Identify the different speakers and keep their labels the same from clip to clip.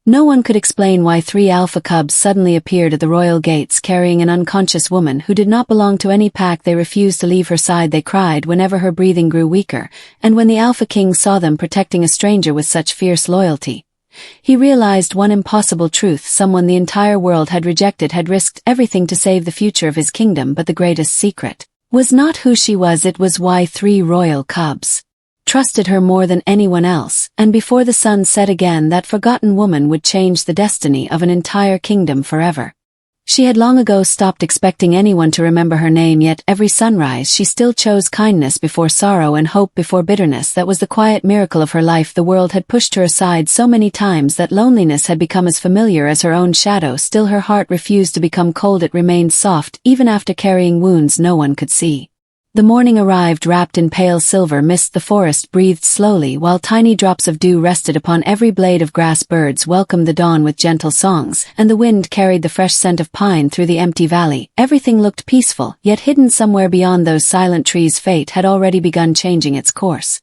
Speaker 1: No one could explain why 3 alpha cubs suddenly appeared at the royal gates carrying an unconscious woman who did not belong to any pack. They refused to leave her side. They cried whenever her breathing grew weaker, and when the alpha king saw them protecting a stranger with such fierce loyalty, he realized one impossible truth: someone the entire world had rejected had risked everything to save the future of his kingdom. But the greatest secret was not who she was, it was why 3 royal cubs trusted her more than anyone else, and before the sun set again that forgotten woman would change the destiny of an entire kingdom forever. She had long ago stopped expecting anyone to remember her name, yet every sunrise she still chose kindness before sorrow and hope before bitterness. That was the quiet miracle of her life. The world had pushed her aside so many times that loneliness had become as familiar as her own shadow. Still her heart refused to become cold. It remained soft even after carrying wounds no one could see. The morning arrived wrapped in pale silver mist. The forest breathed slowly while tiny drops of dew rested upon every blade of grass. Birds welcomed the dawn with gentle songs, and the wind carried the fresh scent of pine through the empty valley. Everything looked peaceful, yet hidden somewhere beyond those silent trees fate had already begun changing its course.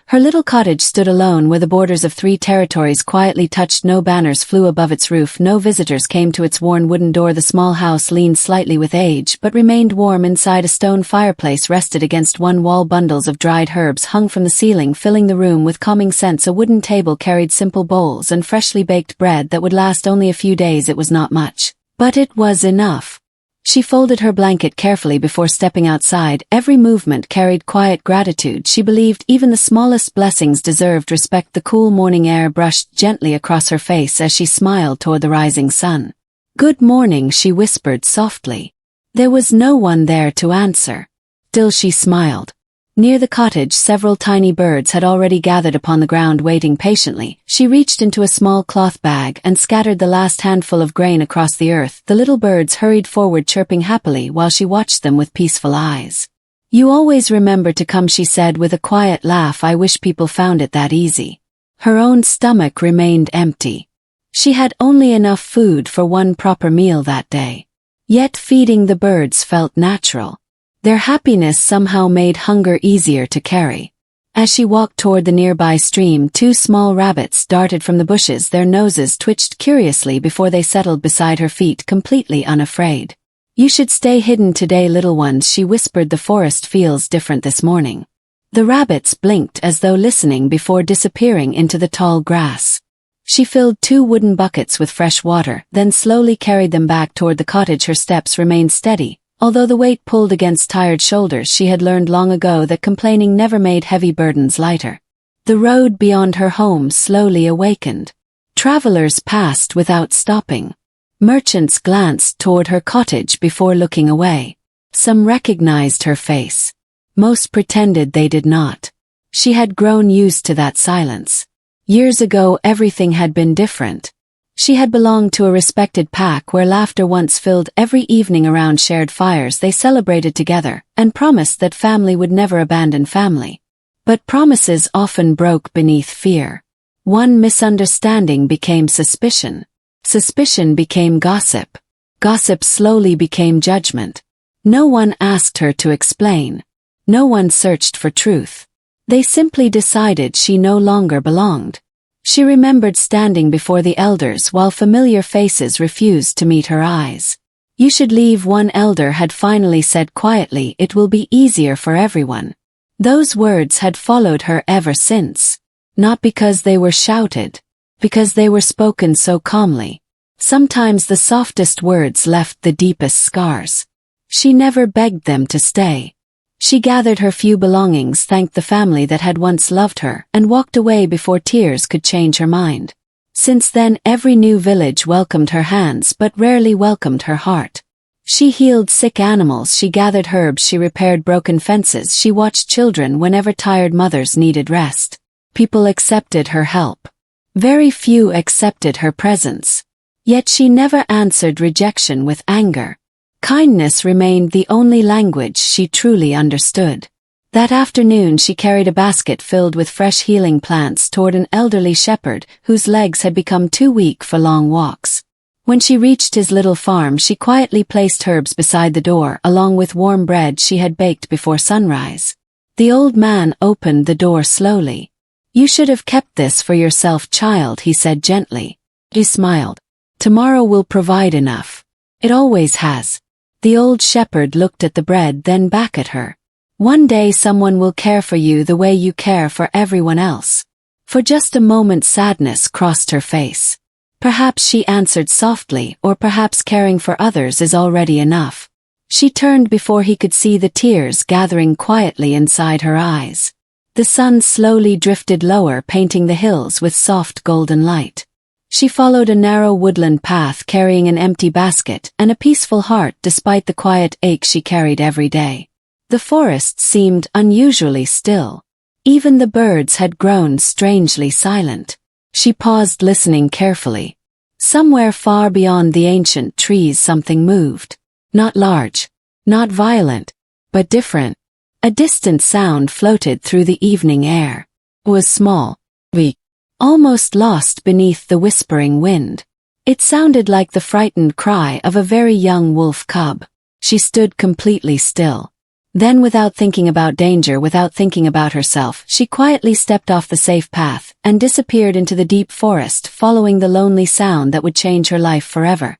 Speaker 1: Her little cottage stood alone where the borders of 3 territories quietly touched. No banners flew above its roof, no visitors came to its worn wooden door. The small house leaned slightly with age but remained warm. Inside, a stone fireplace rested against one wall. Bundles of dried herbs hung from the ceiling, filling the room with calming scents. A wooden table carried simple bowls and freshly baked bread that would last only a few days. It was not much, but it was enough. She folded her blanket carefully before stepping outside. Every movement carried quiet gratitude. She believed even the smallest blessings deserved respect. The cool morning air brushed gently across her face as she smiled toward the rising sun. "Good morning," she whispered softly. There was no one there to answer. Still she smiled. Near the cottage, several tiny birds had already gathered upon the ground, waiting patiently. She reached into a small cloth bag and scattered the last handful of grain across the earth. The little birds hurried forward, chirping happily while she watched them with peaceful eyes. "You always remember to come," she said with a quiet laugh. "I wish people found it that easy." Her own stomach remained empty. She had only enough food for one proper meal that day. Yet feeding the birds felt natural. Their happiness somehow made hunger easier to carry. As she walked toward the nearby stream, 2 small rabbits darted from the bushes. Their noses twitched curiously before they settled beside her feet, completely unafraid. "You should stay hidden today, little ones," she whispered. "The forest feels different this morning." The rabbits blinked as though listening before disappearing into the tall grass. She filled 2 wooden buckets with fresh water, then slowly carried them back toward the cottage. Her steps remained steady. Although the weight pulled against tired shoulders, she had learned long ago that complaining never made heavy burdens lighter. The road beyond her home slowly awakened. Travelers passed without stopping. Merchants glanced toward her cottage before looking away. Some recognized her face. Most pretended they did not. She had grown used to that silence. Years ago, everything had been different. She had belonged to a respected pack where laughter once filled every evening around shared fires. They celebrated together and promised that family would never abandon family. But promises often broke beneath fear. One misunderstanding became suspicion. Suspicion became gossip. Gossip slowly became judgment. No one asked her to explain. No one searched for truth. They simply decided she no longer belonged. She remembered standing before the elders while familiar faces refused to meet her eyes. "You should leave," one elder had finally said quietly. "It will be easier for everyone." Those words had followed her ever since. Not because they were shouted, because they were spoken so calmly. Sometimes the softest words left the deepest scars. She never begged them to stay. She gathered her few belongings, thanked the family that had once loved her, and walked away before tears could change her mind. Since then, every new village welcomed her hands but rarely welcomed her heart. She healed sick animals, she gathered herbs, she repaired broken fences, she watched children whenever tired mothers needed rest. People accepted her help. Very few accepted her presence. Yet she never answered rejection with anger. Kindness remained the only language she truly understood. That afternoon she carried a basket filled with fresh healing plants toward an elderly shepherd whose legs had become too weak for long walks. When she reached his little farm, she quietly placed herbs beside the door along with warm bread she had baked before sunrise. The old man opened the door slowly. "You should have kept this for yourself, child," he said gently. He smiled. Tomorrow will provide enough. It always has. The old shepherd looked at the bread, then back at her. One day someone will care for you the way you care for everyone else. For just a moment sadness crossed her face. Perhaps she answered softly, or perhaps caring for others is already enough. She turned before he could see the tears gathering quietly inside her eyes. The sun slowly drifted lower, painting the hills with soft golden light. She followed a narrow woodland path carrying an empty basket and a peaceful heart despite the quiet ache she carried every day. The forest seemed unusually still. Even the birds had grown strangely silent. She paused, listening carefully. Somewhere far beyond the ancient trees something moved. Not large, not violent, but different. A distant sound floated through the evening air. It was small, weak, almost lost beneath the whispering wind. It sounded like the frightened cry of a very young wolf cub. She stood completely still. Then, without thinking about danger, without thinking about herself, she quietly stepped off the safe path and disappeared into the deep forest, following the lonely sound that would change her life forever.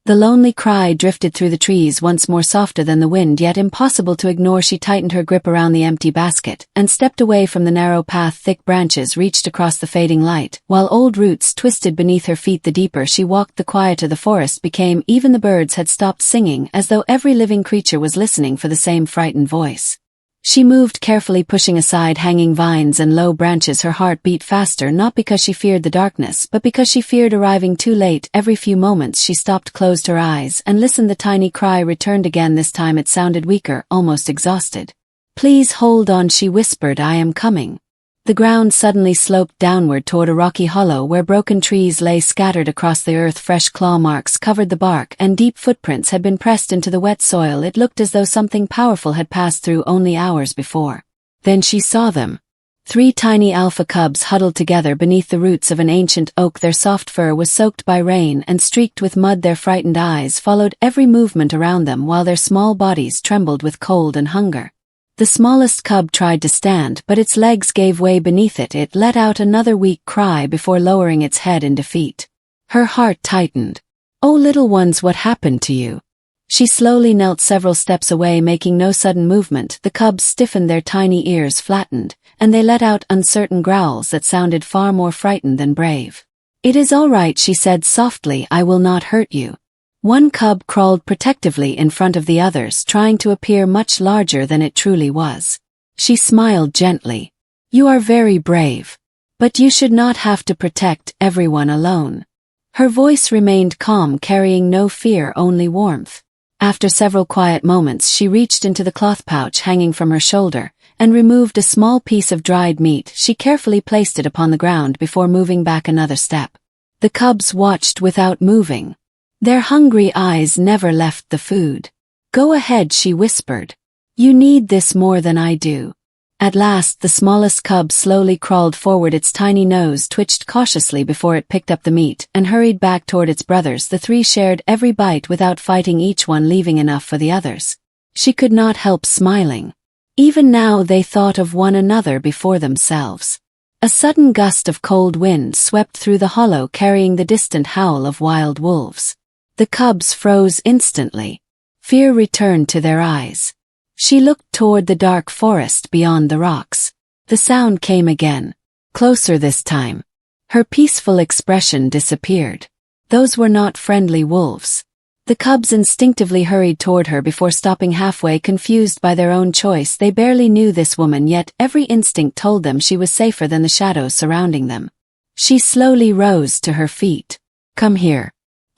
Speaker 1: The lonely cry drifted through the trees, once more softer than the wind, yet impossible to ignore. She tightened her grip around the empty basket and stepped away from the narrow path. Thick branches reached across the fading light, while old roots twisted beneath her feet. The deeper she walked, the quieter the forest became. Even the birds had stopped singing, as though every living creature was listening for the same frightened voice. She moved carefully, pushing aside hanging vines and low branches. Her heart beat faster, not because she feared the darkness, but because she feared arriving too late. Every few moments she stopped, closed her eyes, and listened. The tiny cry returned again. This time it sounded weaker, almost exhausted. "Please hold on," she whispered. "I am coming." The ground suddenly sloped downward toward a rocky hollow where broken trees lay scattered across the earth. Fresh claw marks covered the bark, and deep footprints had been pressed into the wet soil. It looked as though something powerful had passed through only hours before. Then she saw them. 3 tiny alpha cubs huddled together beneath the roots of an ancient oak. Their soft fur was soaked by rain and streaked with mud. Their frightened eyes followed every movement around them, while their small bodies trembled with cold and hunger. The smallest cub tried to stand, but its legs gave way beneath it. It let out another weak cry before lowering its head in defeat. Her heart tightened. "Oh, little ones, what happened to you?" She slowly knelt several steps away, making no sudden movement. The cubs stiffened, their tiny ears flattened, and they let out uncertain growls that sounded far more frightened than brave. "It is all right," she said softly. "I will not hurt you." One cub crawled protectively in front of the others, trying to appear much larger than it truly was. She smiled gently. "You are very brave. But you should not have to protect everyone alone." Her voice remained calm, carrying no fear, only warmth. After several quiet moments, she reached into the cloth pouch hanging from her shoulder and removed a small piece of dried meat. She carefully placed it upon the ground before moving back another step. The cubs watched without moving. Their hungry eyes never left the food. "Go ahead," she whispered. "You need this more than I do." At last, the smallest cub slowly crawled forward. Its tiny nose twitched cautiously before it picked up the meat and hurried back toward its brothers. The 3 shared every bite without fighting, each one leaving enough for the others. She could not help smiling. Even now they thought of one another before themselves. A sudden gust of cold wind swept through the hollow, carrying the distant howl of wild wolves. The cubs froze instantly. Fear returned to their eyes. She looked toward the dark forest beyond the rocks. The sound came again. Closer this time. Her peaceful expression disappeared. Those were not friendly wolves. The cubs instinctively hurried toward her before stopping halfway, confused by their own choice. They barely knew this woman, yet every instinct told them she was safer than the shadows surrounding them. She slowly rose to her feet. "Come here."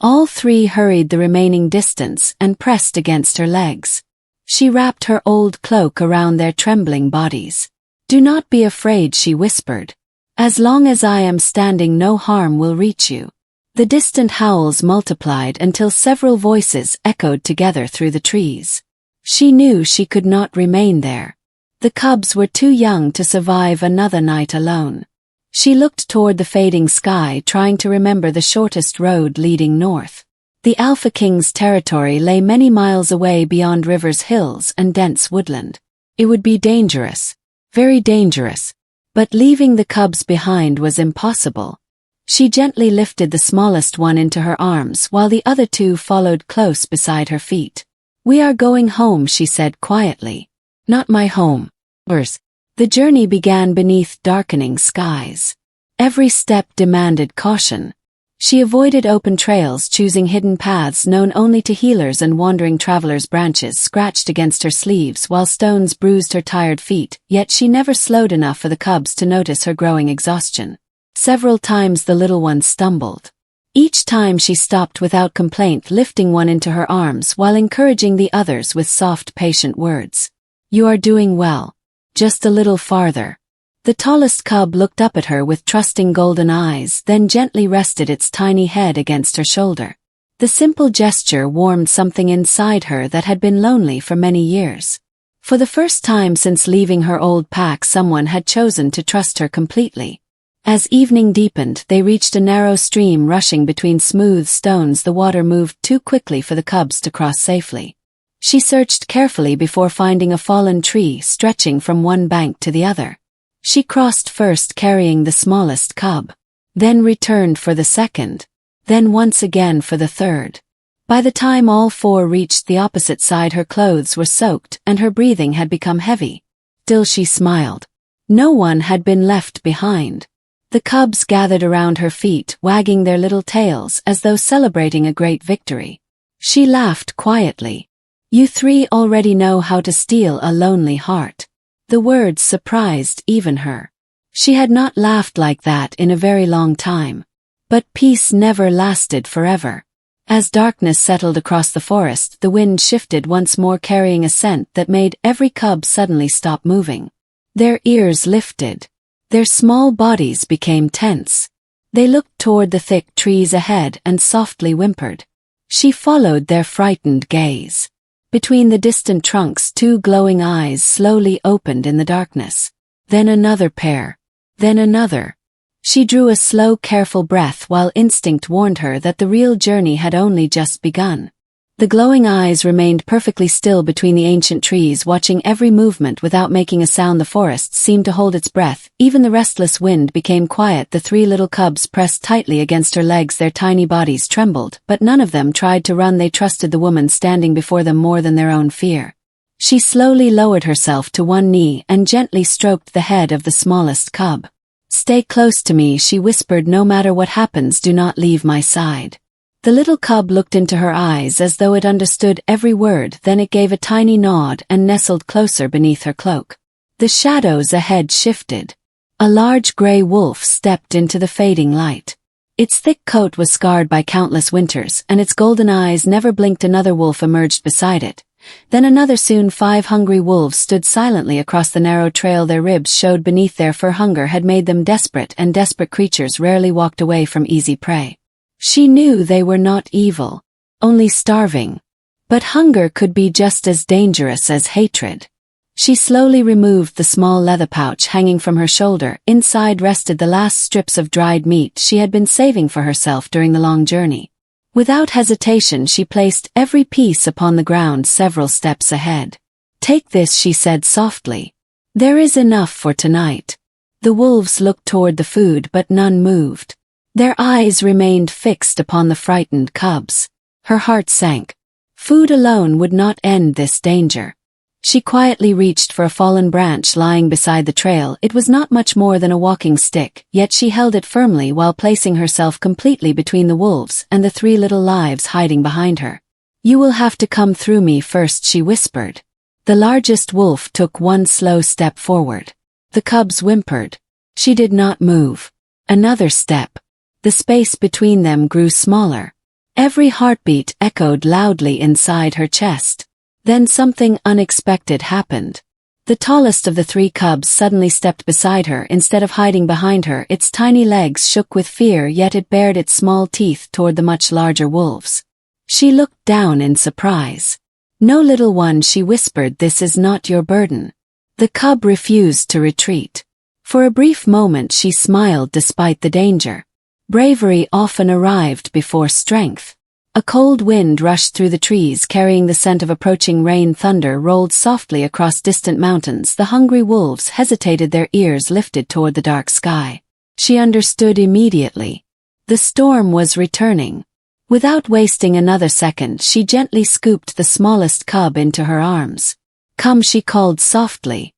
Speaker 1: All 3 hurried the remaining distance and pressed against her legs. She wrapped her old cloak around their trembling bodies. "Do not be afraid," she whispered. "As long as I am standing, no harm will reach you." The distant howls multiplied until several voices echoed together through the trees. She knew she could not remain there. The cubs were too young to survive another night alone. She looked toward the fading sky, trying to remember the shortest road leading north. The Alpha King's territory lay many miles away beyond rivers, hills, and dense woodland. It would be dangerous, very dangerous, but leaving the cubs behind was impossible. She gently lifted the smallest one into her arms while the other two followed close beside her feet. "We are going home," she said quietly. "Not my home. Yours." The journey began beneath darkening skies. Every step demanded caution. She avoided open trails, choosing hidden paths known only to healers and wandering travelers. Branches scratched against her sleeves while stones bruised her tired feet, yet she never slowed enough for the cubs to notice her growing exhaustion. Several times the little one stumbled. Each time she stopped without complaint, lifting one into her arms while encouraging the others with soft, patient words. "You are doing well. Just a little farther." The tallest cub looked up at her with trusting golden eyes, then gently rested its tiny head against her shoulder. The simple gesture warmed something inside her that had been lonely for many years. For the first time since leaving her old pack, someone had chosen to trust her completely. As evening deepened, they reached a narrow stream rushing between smooth stones. The water moved too quickly for the cubs to cross safely. She searched carefully before finding a fallen tree stretching from one bank to the other. She crossed first, carrying the smallest cub, then returned for the second, then once again for the third. By the time all four reached the opposite side, her clothes were soaked and her breathing had become heavy. Still she smiled. No one had been left behind. The cubs gathered around her feet, wagging their little tails as though celebrating a great victory. She laughed quietly. "You three already know how to steal a lonely heart." The words surprised even her. She had not laughed like that in a very long time. But peace never lasted forever. As darkness settled across the forest, the wind shifted once more, carrying a scent that made every cub suddenly stop moving. Their ears lifted. Their small bodies became tense. They looked toward the thick trees ahead and softly whimpered. She followed their frightened gaze. Between the distant trunks, two glowing eyes slowly opened in the darkness. Then another pair. Then another. She drew a slow, careful breath while instinct warned her that the real journey had only just begun. The glowing eyes remained perfectly still between the ancient trees, watching every movement without making a sound. The forest seemed to hold its breath. Even the restless wind became quiet. The three little cubs pressed tightly against her legs. Their tiny bodies trembled, but none of them tried to run. They trusted the woman standing before them more than their own fear. She slowly lowered herself to one knee and gently stroked the head of the smallest cub. "Stay close to me," she whispered. "No matter what happens, do not leave my side." The little cub looked into her eyes as though it understood every word, then it gave a tiny nod and nestled closer beneath her cloak. The shadows ahead shifted. A large gray wolf stepped into the fading light. Its thick coat was scarred by countless winters, and its golden eyes never blinked. Another wolf emerged beside it. Then another. Soon 5 hungry wolves stood silently across the narrow trail. Their ribs showed beneath their fur. Hunger had made them desperate, and desperate creatures rarely walked away from easy prey. She knew they were not evil, only starving. But hunger could be just as dangerous as hatred. She slowly removed the small leather pouch hanging from her shoulder. Inside rested the last strips of dried meat she had been saving for herself during the long journey. Without hesitation, she placed every piece upon the ground several steps ahead. "Take this," she said softly. "There is enough for tonight." The wolves looked toward the food, but none moved. Their eyes remained fixed upon the frightened cubs. Her heart sank. Food alone would not end this danger. She quietly reached for a fallen branch lying beside the trail. It was not much more than a walking stick, yet she held it firmly while placing herself completely between the wolves and the 3 little lives hiding behind her. "You will have to come through me first," she whispered. The largest wolf took one slow step forward. The cubs whimpered. She did not move. Another step. The space between them grew smaller. Every heartbeat echoed loudly inside her chest. Then something unexpected happened. The tallest of the 3 cubs suddenly stepped beside her. Instead of hiding behind her, its tiny legs shook with fear, yet it bared its small teeth toward the much larger wolves. She looked down in surprise. "No, little one," she whispered, "this is not your burden." The cub refused to retreat. For a brief moment she smiled despite the danger. Bravery often arrived before strength. A cold wind rushed through the trees, carrying the scent of approaching rain. Thunder rolled softly across distant mountains. The hungry wolves hesitated, their ears lifted toward the dark sky. She understood immediately. The storm was returning. Without wasting another second, she gently scooped the smallest cub into her arms. "Come," she called softly.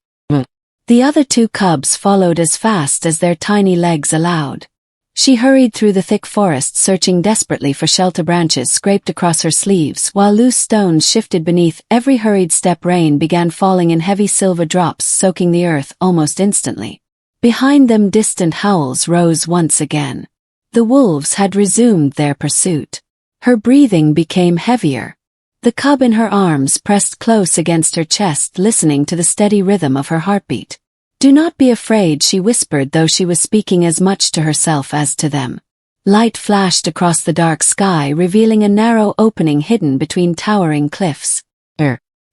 Speaker 1: The other two cubs followed as fast as their tiny legs allowed. She hurried through the thick forest, searching desperately for shelter. Branches scraped across her sleeves, while loose stones shifted beneath every hurried step. Rain began falling in heavy silver drops, soaking the earth almost instantly. Behind them, distant howls rose once again. The wolves had resumed their pursuit. Her breathing became heavier. The cub in her arms pressed close against her chest, listening to the steady rhythm of her heartbeat. "Do not be afraid," she whispered, though she was speaking as much to herself as to them. Light flashed across the dark sky, revealing a narrow opening hidden between towering cliffs.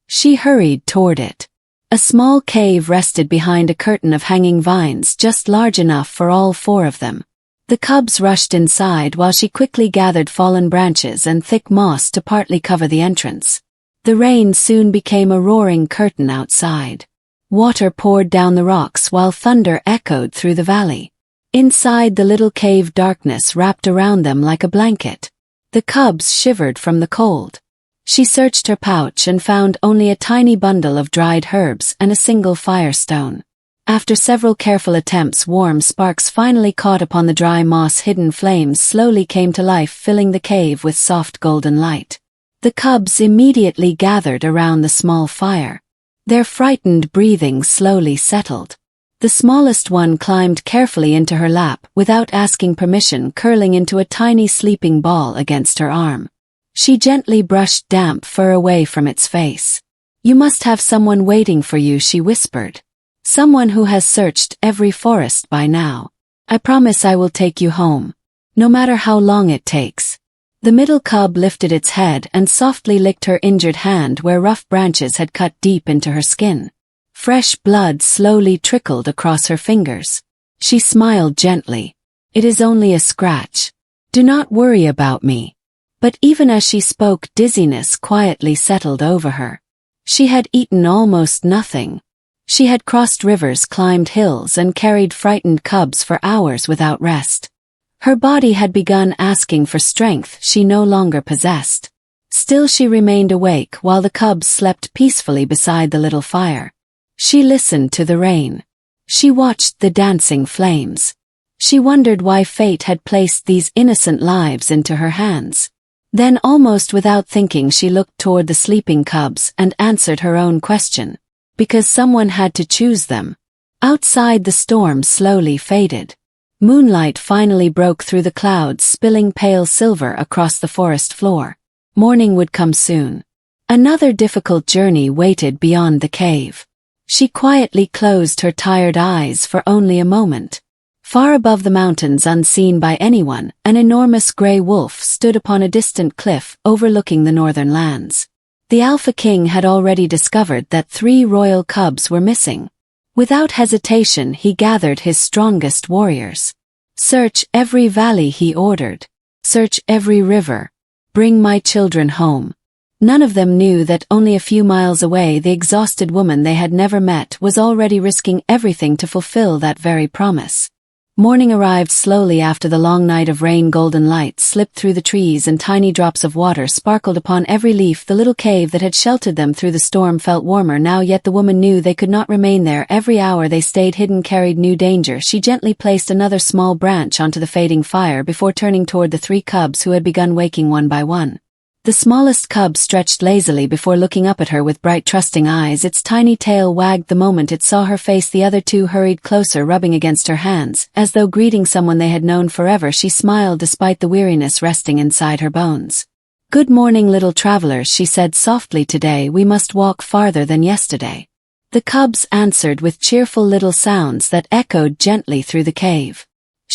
Speaker 1: She hurried toward it. A small cave rested behind a curtain of hanging vines, just large enough for all four of them. The cubs rushed inside while she quickly gathered fallen branches and thick moss to partly cover the entrance. The rain soon became a roaring curtain outside. Water poured down the rocks while thunder echoed through the valley. Inside the little cave, darkness wrapped around them like a blanket. The cubs shivered from the cold. She searched her pouch and found only a tiny bundle of dried herbs and a single firestone. After several careful attempts, warm sparks finally caught upon the dry moss. Hidden flames slowly came to life, filling the cave with soft golden light. The cubs immediately gathered around the small fire. Their frightened breathing slowly settled. The smallest one climbed carefully into her lap without asking permission, curling into a tiny sleeping ball against her arm. She gently brushed damp fur away from its face. "You must have someone waiting for you," she whispered. "Someone who has searched every forest by now. I promise I will take you home. No matter how long it takes." The middle cub lifted its head and softly licked her injured hand where rough branches had cut deep into her skin. Fresh blood slowly trickled across her fingers. She smiled gently. "It is only a scratch. Do not worry about me." But even as she spoke, dizziness quietly settled over her. She had eaten almost nothing. She had crossed rivers, climbed hills, and carried frightened cubs for hours without rest. Her body had begun asking for strength she no longer possessed. Still, she remained awake while the cubs slept peacefully beside the little fire. She listened to the rain. She watched the dancing flames. She wondered why fate had placed these innocent lives into her hands. Then, almost without thinking, she looked toward the sleeping cubs and answered her own question. Because someone had to choose them. Outside, the storm slowly faded. Moonlight finally broke through the clouds, spilling pale silver across the forest floor. Morning would come soon. Another difficult journey waited beyond the cave. She quietly closed her tired eyes for only a moment. Far above the mountains, unseen by anyone, an enormous gray wolf stood upon a distant cliff overlooking the northern lands. The Alpha King had already discovered that 3 royal cubs were missing. Without hesitation, he gathered his strongest warriors. "Search every valley," he ordered. "Search every river. Bring my children home." None of them knew that only a few miles away, the exhausted woman they had never met was already risking everything to fulfill that very promise. Morning arrived slowly after the long night of rain. Golden light slipped through the trees and tiny drops of water sparkled upon every leaf. The little cave that had sheltered them through the storm felt warmer now, yet the woman knew they could not remain there. Every hour they stayed hidden carried new danger. She gently placed another small branch onto the fading fire before turning toward the 3 cubs who had begun waking one by one. The smallest cub stretched lazily before looking up at her with bright, trusting eyes. Its tiny tail wagged the moment it saw her face. The other 2 hurried closer, rubbing against her hands, as though greeting someone they had known forever. She smiled despite the weariness resting inside her bones. "Good morning, little travelers," she said softly. "Today we must walk farther than yesterday." The cubs answered with cheerful little sounds that echoed gently through the cave.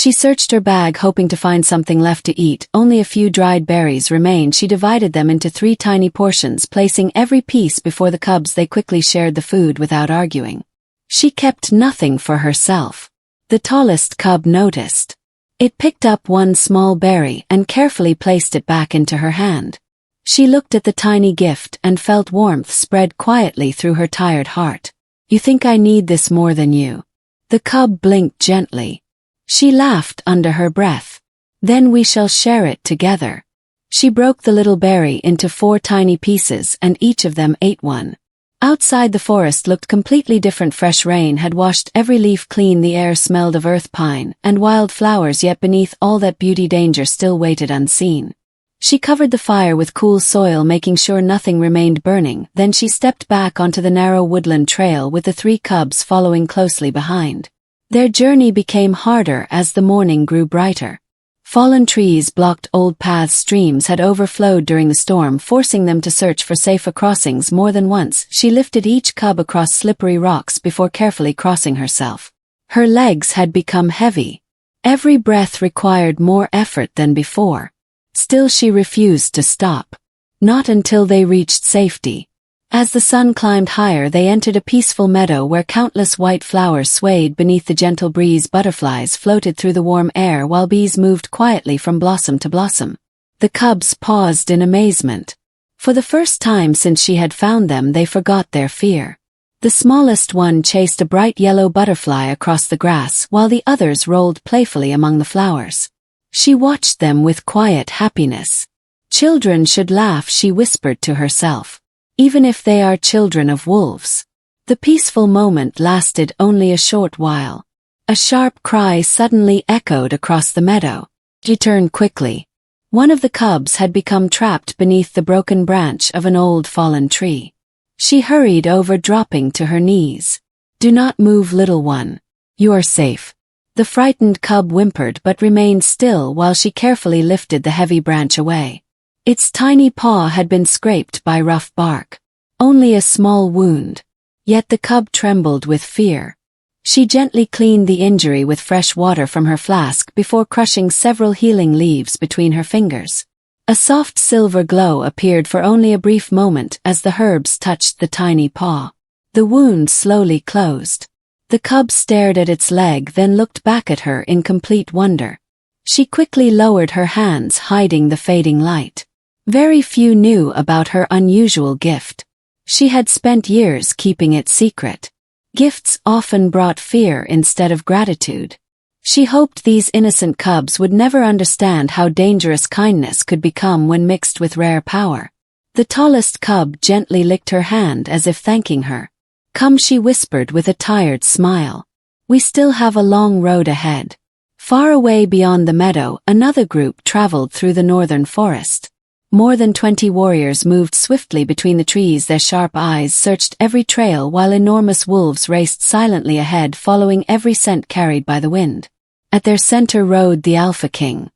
Speaker 1: She searched her bag, hoping to find something left to eat. Only a few dried berries remained. She divided them into 3 tiny portions, placing every piece before the cubs. They quickly shared the food without arguing. She kept nothing for herself. The tallest cub noticed. It picked up one small berry and carefully placed it back into her hand. She looked at the tiny gift and felt warmth spread quietly through her tired heart. "You think I need this more than you?" The cub blinked gently. She laughed under her breath. Then we shall share it together." She broke the little berry into 4 tiny pieces and each of them ate one. Outside the forest looked completely different. Fresh rain had washed every leaf clean, the air smelled of earth, pine, and wild flowers, yet beneath all that beauty danger still waited unseen. She covered the fire with cool soil, making sure nothing remained burning, then she stepped back onto the narrow woodland trail with the 3 cubs following closely behind. Their journey became harder as the morning grew brighter. Fallen trees blocked old paths, streams had overflowed during the storm, forcing them to search for safer crossings. More than once, she lifted each cub across slippery rocks before carefully crossing herself. Her legs had become heavy. Every breath required more effort than before. Still she refused to stop. Not until they reached safety. As the sun climbed higher, they entered a peaceful meadow where countless white flowers swayed beneath the gentle breeze. Butterflies floated through the warm air while bees moved quietly from blossom to blossom. The cubs paused in amazement. For the first time since she had found them, they forgot their fear. The smallest one chased a bright yellow butterfly across the grass while the others rolled playfully among the flowers. She watched them with quiet happiness. "Children should laugh," she whispered to herself. "Even if they are children of wolves." The peaceful moment lasted only a short while. A sharp cry suddenly echoed across the meadow. She turned quickly. One of the cubs had become trapped beneath the broken branch of an old fallen tree. She hurried over, dropping to her knees. "Do not move, little one. You are safe." The frightened cub whimpered but remained still while she carefully lifted the heavy branch away. Its tiny paw had been scraped by rough bark. Only a small wound. Yet the cub trembled with fear. She gently cleaned the injury with fresh water from her flask before crushing several healing leaves between her fingers. A soft silver glow appeared for only a brief moment as the herbs touched the tiny paw. The wound slowly closed. The cub stared at its leg, then looked back at her in complete wonder. She quickly lowered her hands, hiding the fading light. Very few knew about her unusual gift. She had spent years keeping it secret. Gifts often brought fear instead of gratitude. She hoped these innocent cubs would never understand how dangerous kindness could become when mixed with rare power. The tallest cub gently licked her hand as if thanking her. "Come," she whispered with a tired smile. "We still have a long road ahead." Far away beyond the meadow, another group traveled through the northern forest. More than 20 warriors moved swiftly between the trees, their sharp eyes searched every trail while enormous wolves raced silently ahead, following every scent carried by the wind. At their center rode the Alpha King.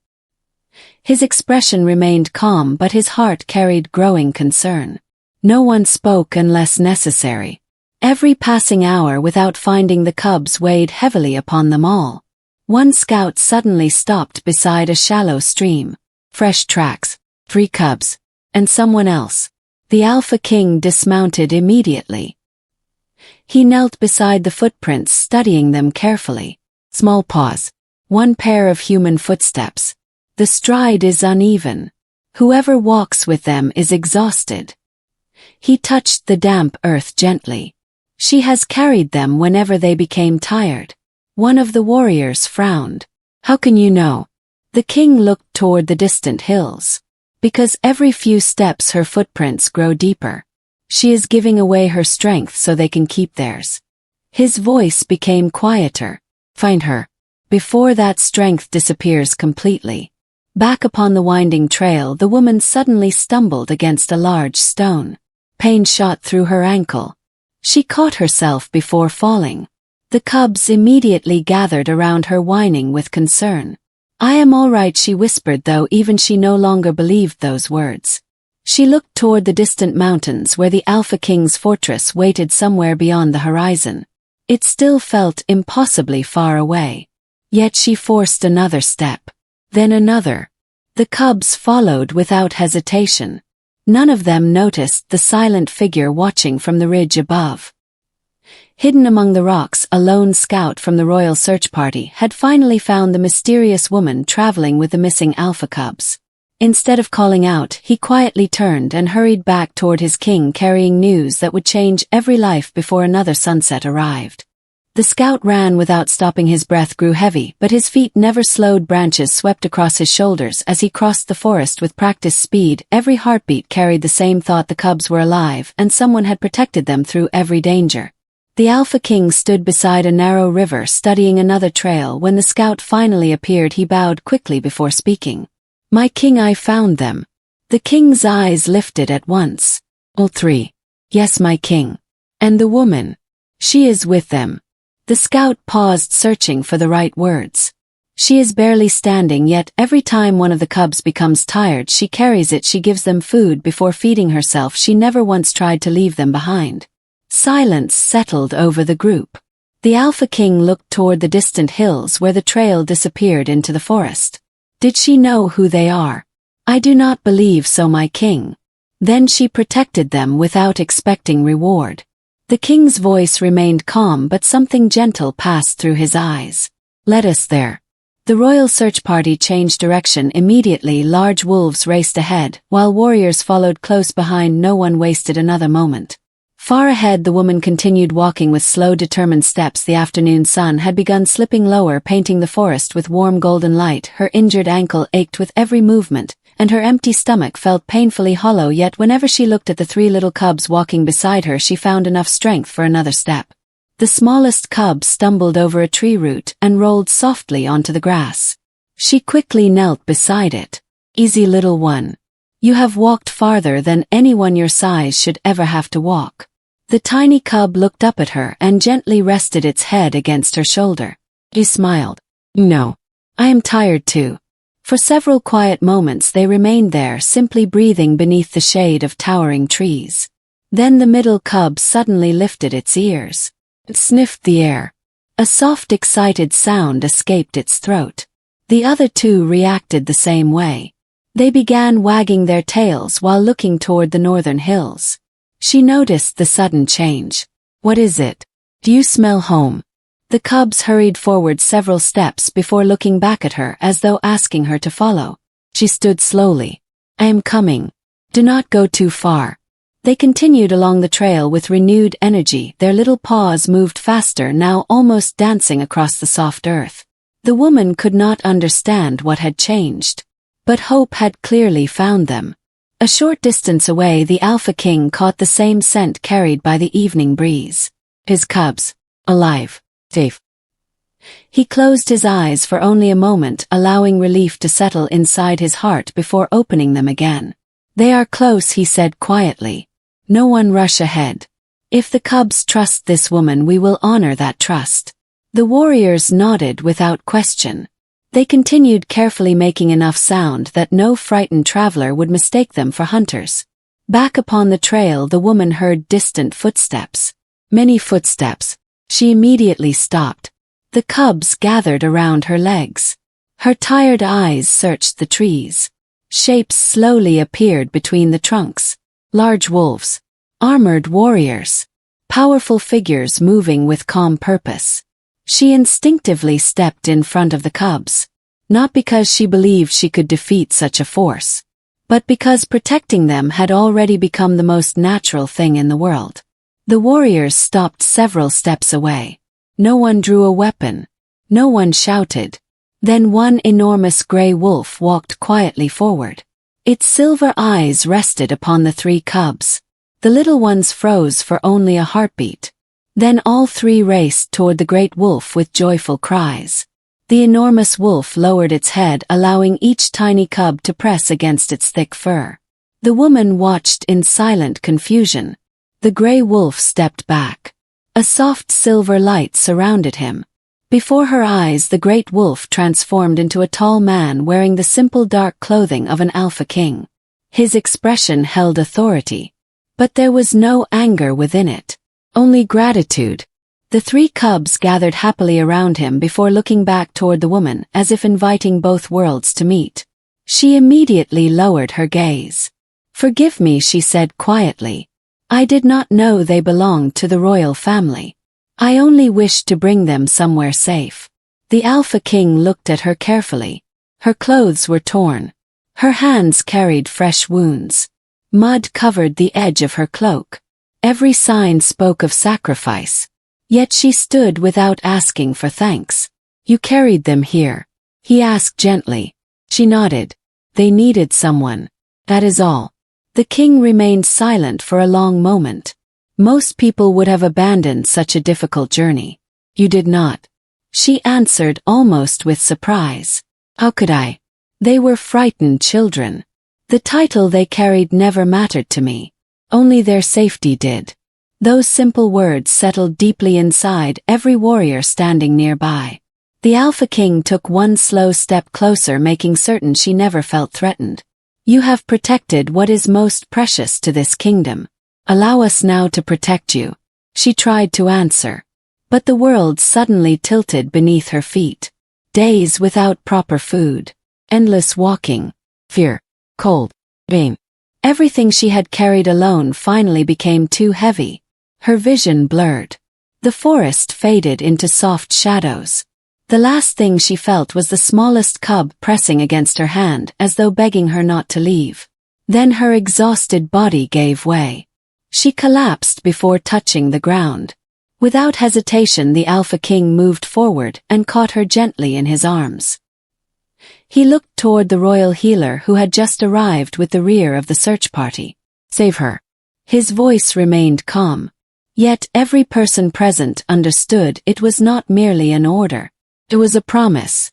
Speaker 1: His expression remained calm, but his heart carried growing concern. No one spoke unless necessary. Every passing hour without finding the cubs weighed heavily upon them all. One scout suddenly stopped beside a shallow stream. Fresh tracks. 3 cubs. And someone else. The Alpha King dismounted immediately. He knelt beside the footprints, studying them carefully. Small paws. 1 pair of human footsteps. The stride is uneven. Whoever walks with them is exhausted. He touched the damp earth gently. She has carried them whenever they became tired. One of the warriors frowned. "How can you know?" The king looked toward the distant hills. "Because every few steps her footprints grow deeper. She is giving away her strength so they can keep theirs." His voice became quieter. "Find her. Before that strength disappears completely." Back upon the winding trail, the woman suddenly stumbled against a large stone. Pain shot through her ankle. She caught herself before falling. The cubs immediately gathered around her, whining with concern. "I am all right," she whispered, though even she no longer believed those words. She looked toward the distant mountains where the Alpha King's fortress waited somewhere beyond the horizon. It still felt impossibly far away. Yet she forced another step. Then another. The cubs followed without hesitation. None of them noticed the silent figure watching from the ridge above. Hidden among the rocks, a lone scout from the royal search party had finally found the mysterious woman traveling with the missing alpha cubs. Instead of calling out, he quietly turned and hurried back toward his king, carrying news that would change every life before another sunset arrived. The scout ran without stopping. His breath grew heavy, but his feet never slowed. Branches swept across his shoulders as he crossed the forest with practiced speed. Every heartbeat carried the same thought: the cubs were alive, and someone had protected them through every danger. The Alpha King stood beside a narrow river studying another trail. When the scout finally appeared, he bowed quickly before speaking. "My king, I found them." The king's eyes lifted at once. "All three?" "Yes, my king." "And the woman?" "She is with them." The scout paused, searching for the right words. "She is barely standing, yet every time one of the cubs becomes tired, she carries it. She gives them food before feeding herself. She never once tried to leave them behind." Silence settled over the group. The Alpha King looked toward the distant hills where the trail disappeared into the forest. "Did she know who they are?" "I do not believe so, my king." "Then she protected them without expecting reward." The king's voice remained calm, but something gentle passed through his eyes. "Let us there." The royal search party changed direction immediately. Large wolves raced ahead, while warriors followed close behind. No one wasted another moment. Far ahead, the woman continued walking with slow, determined steps. The afternoon sun had begun slipping lower, painting the forest with warm golden light. Her injured ankle ached with every movement, and her empty stomach felt painfully hollow. Yet whenever she looked at the three little cubs walking beside her, she found enough strength for another step. The smallest cub stumbled over a tree root and rolled softly onto the grass. She quickly knelt beside it. "Easy, little one. You have walked farther than anyone your size should ever have to walk." The tiny cub looked up at her and gently rested its head against her shoulder. He smiled. "No. I am tired too." For several quiet moments they remained there, simply breathing beneath the shade of towering trees. Then the middle cub suddenly lifted its ears. It sniffed the air. A soft, excited sound escaped its throat. The other two reacted the same way. They began wagging their tails while looking toward the northern hills. She noticed the sudden change. "What is it? Do you smell home?" The cubs hurried forward several steps before looking back at her, as though asking her to follow. She stood slowly. "I am coming. Do not go too far." They continued along the trail with renewed energy. Their little paws moved faster, now almost dancing across the soft earth. The woman could not understand what had changed, but hope had clearly found them. A short distance away, the Alpha King caught the same scent carried by the evening breeze. His cubs, alive, safe. He closed his eyes for only a moment, allowing relief to settle inside his heart before opening them again. "They are close," he said quietly. "No one rush ahead. If the cubs trust this woman, we will honor that trust." The warriors nodded without question. They continued carefully, making enough sound that no frightened traveler would mistake them for hunters. Back upon the trail, the woman heard distant footsteps. Many footsteps. She immediately stopped. The cubs gathered around her legs. Her tired eyes searched the trees. Shapes slowly appeared between the trunks. Large wolves. Armored warriors. Powerful figures moving with calm purpose. She instinctively stepped in front of the cubs, not because she believed she could defeat such a force, but because protecting them had already become the most natural thing in the world. The warriors stopped several steps away. No one drew a weapon. No one shouted. Then one enormous gray wolf walked quietly forward. Its silver eyes rested upon the three cubs. The little ones froze for only a heartbeat. Then all three raced toward the great wolf with joyful cries. The enormous wolf lowered its head, allowing each tiny cub to press against its thick fur. The woman watched in silent confusion. The gray wolf stepped back. A soft silver light surrounded him. Before her eyes, the great wolf transformed into a tall man wearing the simple dark clothing of an Alpha King. His expression held authority, but there was no anger within it. Only gratitude. The three cubs gathered happily around him before looking back toward the woman, as if inviting both worlds to meet. She immediately lowered her gaze. "Forgive me," she said quietly. "I did not know they belonged to the royal family. I only wished to bring them somewhere safe." The Alpha King looked at her carefully. Her clothes were torn. Her hands carried fresh wounds. Mud covered the edge of her cloak. Every sign spoke of sacrifice. Yet she stood without asking for thanks. You carried them here? He asked gently. She nodded. They needed someone. That is all. The king remained silent for a long moment. Most people would have abandoned such a difficult journey. You did not. She answered almost with surprise. How could I? They were frightened children. The title they carried never mattered to me. Only their safety did. Those simple words settled deeply inside every warrior standing nearby. The Alpha King took one slow step closer, making certain she never felt threatened. You have protected what is most precious to this kingdom. Allow us now to protect you. She tried to answer. But the world suddenly tilted beneath her feet. Days without proper food. Endless walking. Fear. Cold. Pain. Everything she had carried alone finally became too heavy. Her vision blurred. The forest faded into soft shadows. The last thing she felt was the smallest cub pressing against her hand as though begging her not to leave. Then her exhausted body gave way. She collapsed before touching the ground. Without hesitation, the Alpha King moved forward and caught her gently in his arms. He looked toward the royal healer who had just arrived with the rear of the search party. Save her. His voice remained calm. Yet every person present understood it was not merely an order. It was a promise.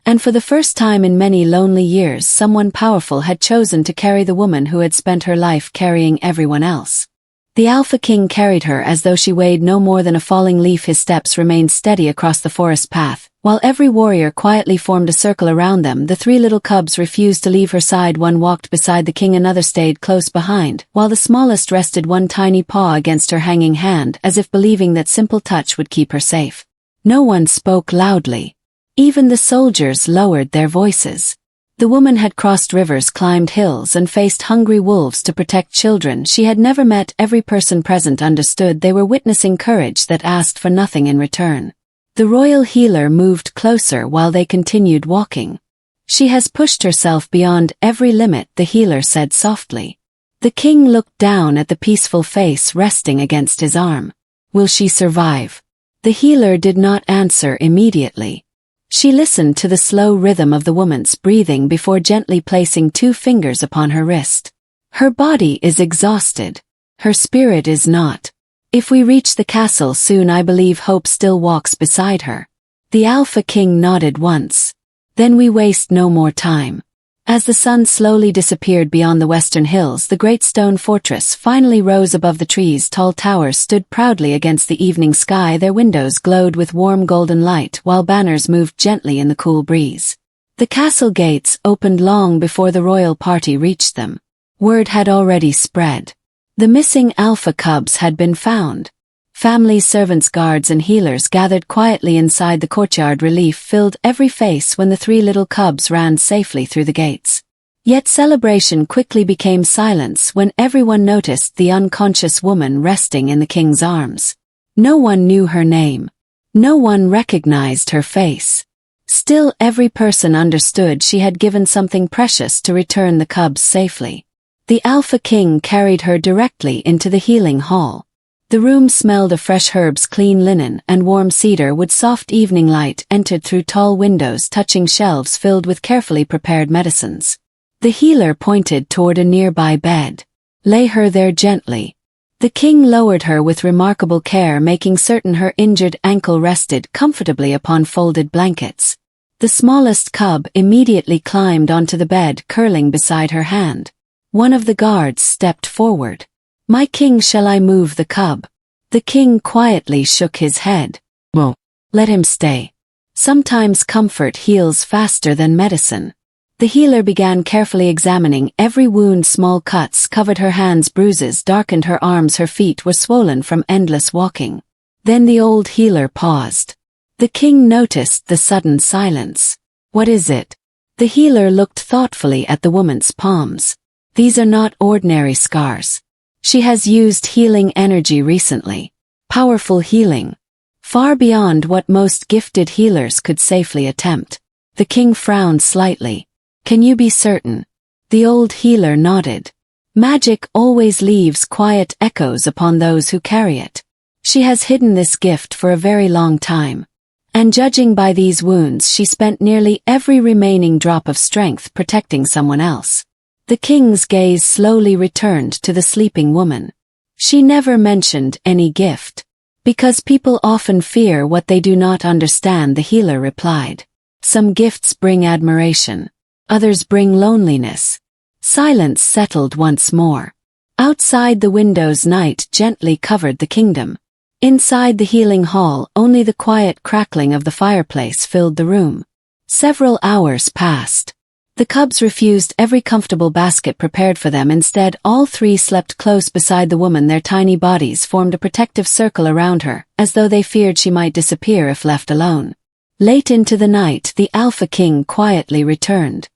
Speaker 1: And for the first time in many lonely years, someone powerful had chosen to carry the woman who had spent her life carrying everyone else. The Alpha King carried her as though she weighed no more than a falling leaf. His steps remained steady across the forest path. While every warrior quietly formed a circle around them, the three little cubs refused to leave her side. One walked beside the king, another stayed close behind, while the smallest rested one tiny paw against her hanging hand, as if believing that simple touch would keep her safe. No one spoke loudly. Even the soldiers lowered their voices. The woman had crossed rivers, climbed hills, and faced hungry wolves to protect children she had never met. Every person present understood they were witnessing courage that asked for nothing in return. The royal healer moved closer while they continued walking. She has pushed herself beyond every limit, the healer said softly. The king looked down at the peaceful face resting against his arm. Will she survive? The healer did not answer immediately. She listened to the slow rhythm of the woman's breathing before gently placing 2 fingers upon her wrist. Her body is exhausted. Her spirit is not. If we reach the castle soon, I believe hope still walks beside her. The Alpha King nodded once. Then we waste no more time. As the sun slowly disappeared beyond the western hills, the great stone fortress finally rose above the trees. Tall towers stood proudly against the evening sky. Their windows glowed with warm golden light, while banners moved gently in the cool breeze. The castle gates opened long before the royal party reached them. Word had already spread. The missing alpha cubs had been found. Families, servants, guards, and healers gathered quietly inside the courtyard. Relief filled every face when the 3 little cubs ran safely through the gates. Yet celebration quickly became silence when everyone noticed the unconscious woman resting in the king's arms. No one knew her name. No one recognized her face. Still, every person understood she had given something precious to return the cubs safely. The Alpha King carried her directly into the healing hall. The room smelled of fresh herbs, clean linen, and warm cedar wood. Soft evening light entered through tall windows, touching shelves filled with carefully prepared medicines. The healer pointed toward a nearby bed. Lay her there gently. The king lowered her with remarkable care, making certain her injured ankle rested comfortably upon folded blankets. The smallest cub immediately climbed onto the bed, curling beside her hand. One of the guards stepped forward. My king, shall I move the cub? The king quietly shook his head. Well, let him stay. Sometimes comfort heals faster than medicine. The healer began carefully examining every wound. Small cuts covered her hands, bruises darkened her arms, her feet were swollen from endless walking. Then the old healer paused. The king noticed the sudden silence. What is it? The healer looked thoughtfully at the woman's palms. These are not ordinary scars. She has used healing energy recently. Powerful healing. Far beyond what most gifted healers could safely attempt. The king frowned slightly. Can you be certain? The old healer nodded. Magic always leaves quiet echoes upon those who carry it. She has hidden this gift for a very long time. And judging by these wounds, she spent nearly every remaining drop of strength protecting someone else. The king's gaze slowly returned to the sleeping woman. She never mentioned any gift. Because people often fear what they do not understand, the healer replied. Some gifts bring admiration. Others bring loneliness. Silence settled once more. Outside the windows, night gently covered the kingdom. Inside the healing hall, only the quiet crackling of the fireplace filled the room. Several hours passed. The cubs refused every comfortable basket prepared for them. Instead, all three slept close beside the woman. Their tiny bodies formed a protective circle around her, as though they feared she might disappear if left alone. Late into the night, the Alpha King quietly returned.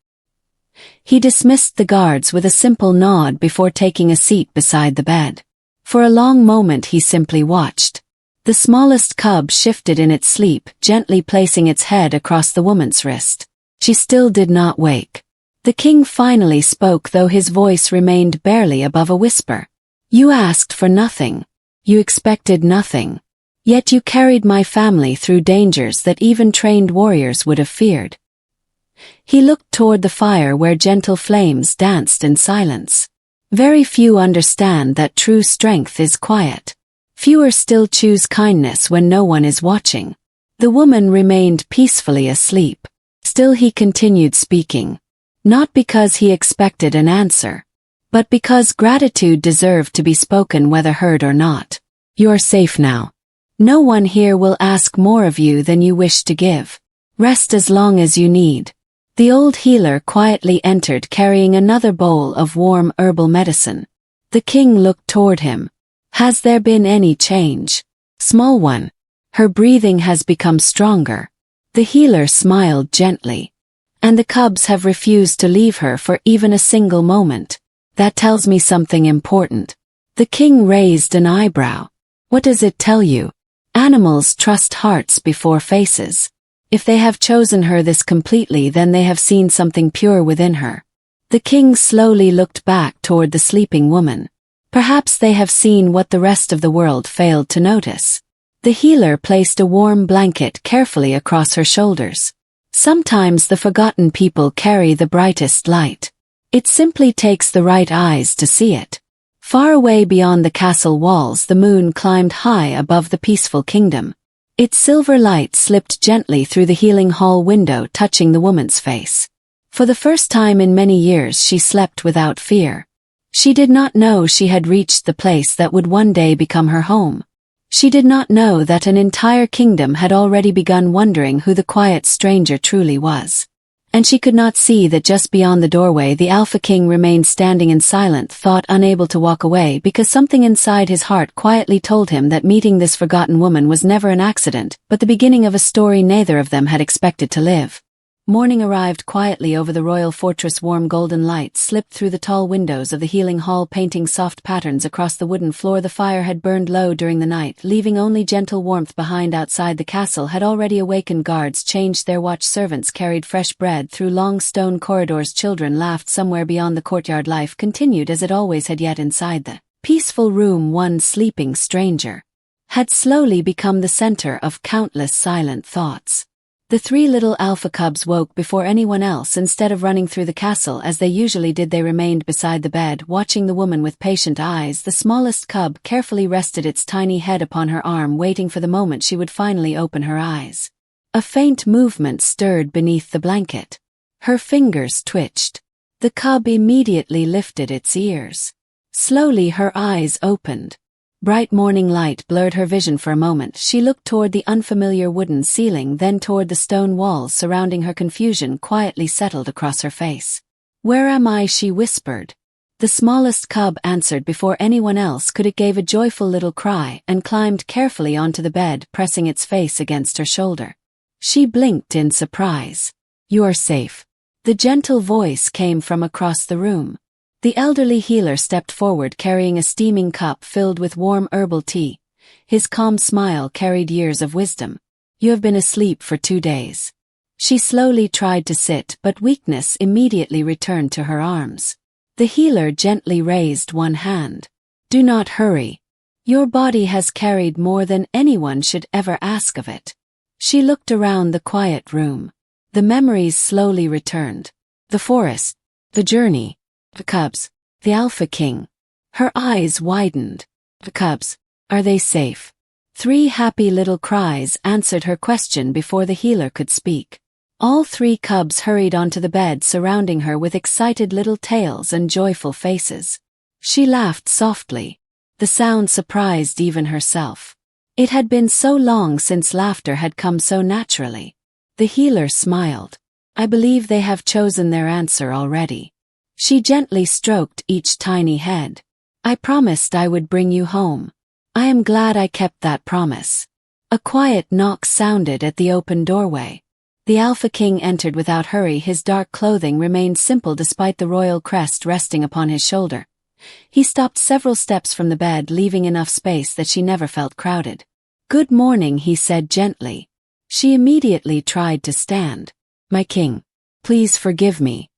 Speaker 1: He dismissed the guards with a simple nod before taking a seat beside the bed. For a long moment he simply watched. The smallest cub shifted in its sleep, gently placing its head across the woman's wrist. She still did not wake. The king finally spoke, though his voice remained barely above a whisper. You asked for nothing. You expected nothing. Yet you carried my family through dangers that even trained warriors would have feared. He looked toward the fire where gentle flames danced in silence. Very few understand that true strength is quiet. Fewer still choose kindness when no one is watching. The woman remained peacefully asleep. Still he continued speaking. Not because he expected an answer, but because gratitude deserved to be spoken whether heard or not. You're safe now. No one here will ask more of you than you wish to give. Rest as long as you need. The old healer quietly entered carrying another bowl of warm herbal medicine. The king looked toward him. Has there been any change? Small one. Her breathing has become stronger. The healer smiled gently. And the cubs have refused to leave her for even a single moment. That tells me something important. The king raised an eyebrow. What does it tell you? Animals trust hearts before faces. If they have chosen her this completely, then they have seen something pure within her. The king slowly looked back toward the sleeping woman. Perhaps they have seen what the rest of the world failed to notice. The healer placed a warm blanket carefully across her shoulders. Sometimes the forgotten people carry the brightest light. It simply takes the right eyes to see it. Far away beyond the castle walls, the moon climbed high above the peaceful kingdom. Its silver light slipped gently through the healing hall window, touching the woman's face. For the first time in many years, she slept without fear. She did not know she had reached the place that would one day become her home. She did not know that an entire kingdom had already begun wondering who the quiet stranger truly was. And she could not see that just beyond the doorway the Alpha King remained standing in silent thought, unable to walk away because something inside his heart quietly told him that meeting this forgotten woman was never an accident, but the beginning of a story neither of them had expected to live. Morning arrived quietly over the royal fortress. Warm golden light slipped through the tall windows of the healing hall, painting soft patterns across the wooden floor. The fire had burned low during the night, leaving only gentle warmth behind. Outside the castle had already awakened. Guards changed their watch. Servants carried fresh bread through long stone corridors. Children laughed somewhere beyond the courtyard. Life continued as it always had, yet inside the peaceful room one sleeping stranger had slowly become the center of countless silent thoughts. The three little alpha cubs woke before anyone else. Instead of running through the castle as they usually did, they remained beside the bed, watching the woman with patient eyes. The smallest cub carefully rested its tiny head upon her arm, waiting for the moment she would finally open her eyes. A faint movement stirred beneath the blanket. Her fingers twitched. The cub immediately lifted its ears. Slowly her eyes opened. Bright morning light blurred her vision for a moment. She looked toward the unfamiliar wooden ceiling, then toward the stone walls surrounding her. Confusion quietly settled across her face. "Where am I?" she whispered. The smallest cub answered before anyone else could. It gave a joyful little cry and climbed carefully onto the bed, pressing its face against her shoulder. She blinked in surprise. "You are safe." The gentle voice came from across the room. The elderly healer stepped forward carrying a steaming cup filled with warm herbal tea. His calm smile carried years of wisdom. "You have been asleep for 2 days." She slowly tried to sit, but weakness immediately returned to her arms. The healer gently raised one hand. "Do not hurry. Your body has carried more than anyone should ever ask of it. She looked around the quiet room. The memories slowly returned. The forest, the journey, the cubs, the Alpha King. Her eyes widened. The cubs, are they safe? 3 happy little cries answered her question before the healer could speak. All 3 cubs hurried onto the bed surrounding her with excited little tails and joyful faces. She laughed softly. The sound surprised even herself. It had been so long since laughter had come so naturally. The healer smiled. I believe they have chosen their answer already. She gently stroked each tiny head. I promised I would bring you home. I am glad I kept that promise. A quiet knock sounded at the open doorway. The Alpha King entered without hurry. His dark clothing remained simple despite the royal crest resting upon his shoulder. He stopped several steps from the bed, leaving enough space that she never felt crowded. Good morning, he said gently. She immediately tried to stand. My king, please forgive me.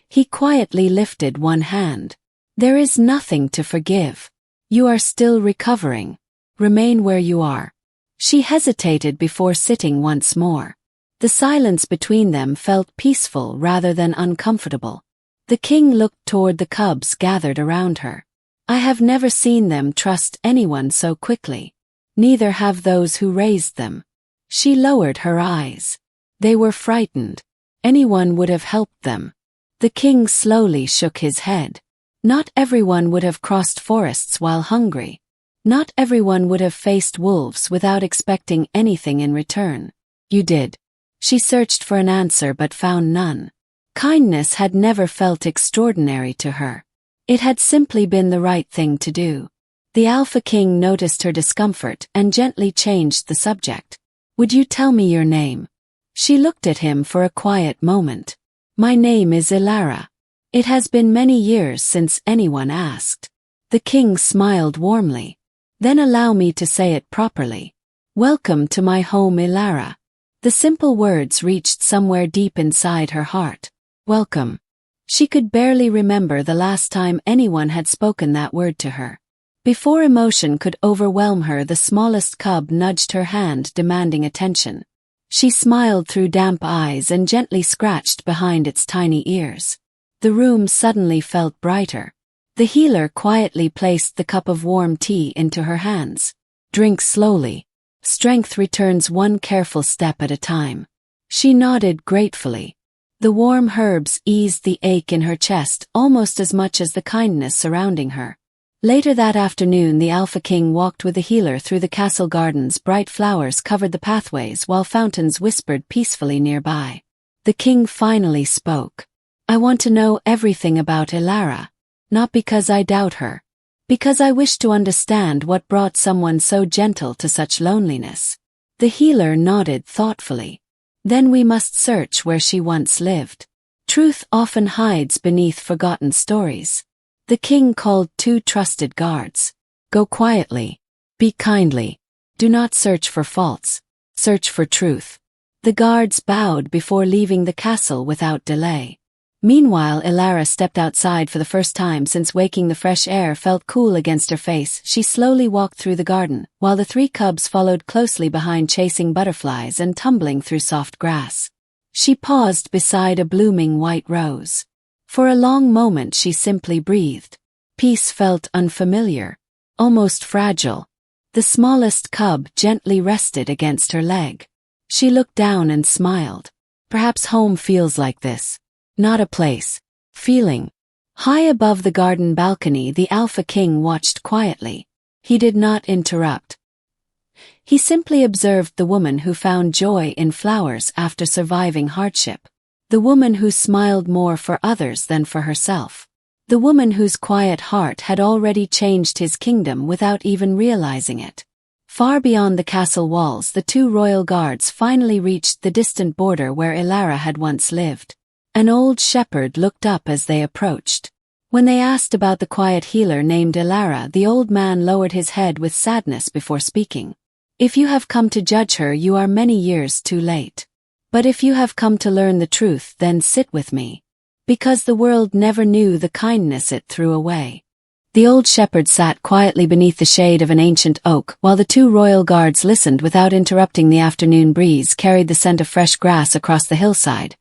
Speaker 1: He quietly lifted one hand. There is nothing to forgive. You are still recovering. Remain where you are. She hesitated before sitting once more. The silence between them felt peaceful rather than uncomfortable. The king looked toward the cubs gathered around her. I have never seen them trust anyone so quickly. Neither have those who raised them. She lowered her eyes. They were frightened. Anyone would have helped them. The king slowly shook his head. Not everyone would have crossed forests while hungry. Not everyone would have faced wolves without expecting anything in return. You did. She searched for an answer but found none. Kindness had never felt extraordinary to her. It had simply been the right thing to do. The Alpha King noticed her discomfort and gently changed the subject. Would you tell me your name? She looked at him for a quiet moment. My name is Elara. It has been many years since anyone asked. The king smiled warmly. Then allow me to say it properly. Welcome to my home, Elara. The simple words reached somewhere deep inside her heart. Welcome. She could barely remember the last time anyone had spoken that word to her. Before emotion could overwhelm her, the smallest cub nudged her hand, demanding attention. She smiled through damp eyes and gently scratched behind its tiny ears. The room suddenly felt brighter. The healer quietly placed the cup of warm tea into her hands. Drink slowly. Strength returns one careful step at a time. She nodded gratefully. The warm herbs eased the ache in her chest almost as much as the kindness surrounding her. Later that afternoon, the Alpha King walked with the healer through the castle gardens. Bright flowers covered the pathways while fountains whispered peacefully nearby. The king finally spoke. I want to know everything about Elara. Not because I doubt her. Because I wish to understand what brought someone so gentle to such loneliness. The healer nodded thoughtfully. Then we must search where she once lived. Truth often hides beneath forgotten stories. The king called 2 trusted guards. Go quietly. Be kindly. Do not search for faults. Search for truth. The guards bowed before leaving the castle without delay. Meanwhile, Elara stepped outside for the first time since waking. The fresh air felt cool against her face. She slowly walked through the garden, while the 3 cubs followed closely behind, chasing butterflies and tumbling through soft grass. She paused beside a blooming white rose. For a long moment she simply breathed. Peace felt unfamiliar, almost fragile. The smallest cub gently rested against her leg. She looked down and smiled. Perhaps home feels like this. Not a place. Feeling. High above the garden balcony, the Alpha King watched quietly. He did not interrupt. He simply observed the woman who found joy in flowers after surviving hardship. The woman who smiled more for others than for herself. The woman whose quiet heart had already changed his kingdom without even realizing it. Far beyond the castle walls, the 2 royal guards finally reached the distant border where Elara had once lived. An old shepherd looked up as they approached. When they asked about the quiet healer named Elara, the old man lowered his head with sadness before speaking. If you have come to judge her, you are many years too late. But if you have come to learn the truth, then sit with me. Because the world never knew the kindness it threw away. The old shepherd sat quietly beneath the shade of an ancient oak while the two royal guards listened without interrupting. The afternoon breeze carried the scent of fresh grass across the hillside.